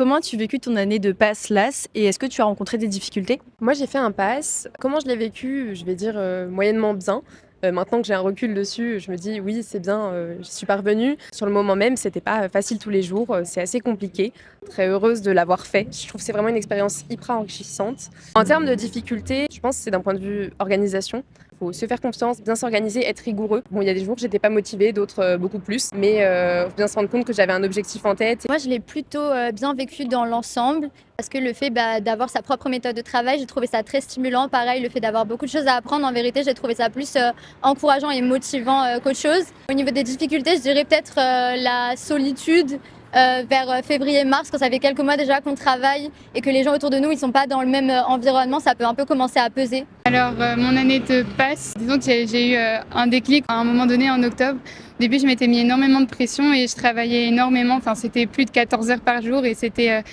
Comment as-tu vécu ton année de passe LAS et est-ce que tu as rencontré des difficultés? Moi, j'ai fait un pass. Comment je l'ai vécu? Je vais dire, moyennement bien. Maintenant que j'ai un recul dessus, je me dis: «Oui, c'est bien, j'y suis parvenue». Sur le moment même, c'était pas facile tous les jours, c'est assez compliqué. Très heureuse de l'avoir fait. Je trouve que c'est vraiment une expérience hyper enrichissante. En termes de difficultés, je pense que c'est d'un point de vue organisation. Faut se faire confiance, bien s'organiser, être rigoureux. Bon, il y a des jours, j'étais pas motivée, d'autres, beaucoup plus, mais faut bien se rendre compte que j'avais un objectif en tête. Moi, je l'ai plutôt bien vécu dans l'ensemble parce que le fait d'avoir sa propre méthode de travail, j'ai trouvé ça très stimulant. Pareil, le fait d'avoir beaucoup de choses à apprendre, en vérité, j'ai trouvé ça plus encourageant et motivant qu'autre chose. Au niveau des difficultés, je dirais peut-être la solitude vers février-mars, quand ça fait quelques mois déjà qu'on travaille et que les gens autour de nous, ils sont pas dans le même environnement, ça peut un peu commencer à peser. Alors, mon année de passe, disons que j'ai eu un déclic à un moment donné en octobre. Au début, je m'étais mis énormément de pression et je travaillais énormément. Enfin, c'était plus de 14 heures par jour et c'était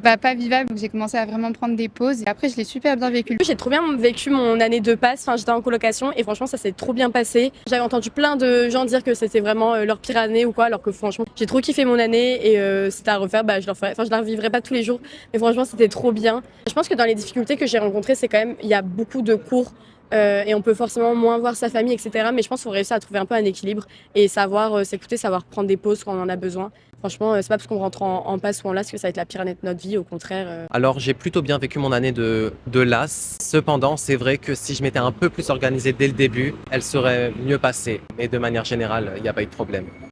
pas vivable. Donc, j'ai commencé à vraiment prendre des pauses. Et après, je l'ai super bien vécu. J'ai trop bien vécu mon année de passe, enfin, j'étais en colocation et franchement ça s'est trop bien passé. J'avais entendu plein de gens dire que c'était vraiment leur pire année ou quoi, alors que franchement j'ai trop kiffé mon année et c'était à refaire, je le referais. Enfin, je la revivrai pas tous les jours, mais franchement c'était trop bien. Je pense que dans les difficultés que j'ai rencontrées, c'est quand même, il y a beaucoup de cours et on peut forcément moins voir sa famille, etc. Mais je pense qu'il faut réussir à trouver un peu un équilibre et savoir s'écouter, savoir prendre des pauses quand on en a besoin. Franchement, c'est pas parce qu'on rentre en passe ou en LAS que ça va être la pire année de notre vie, au contraire. Alors j'ai plutôt bien vécu mon année de LAS. Cependant, c'est vrai que si je m'étais un peu plus organisé dès le début, elle serait mieux passée. Mais de manière générale, il n'y a pas eu de problème.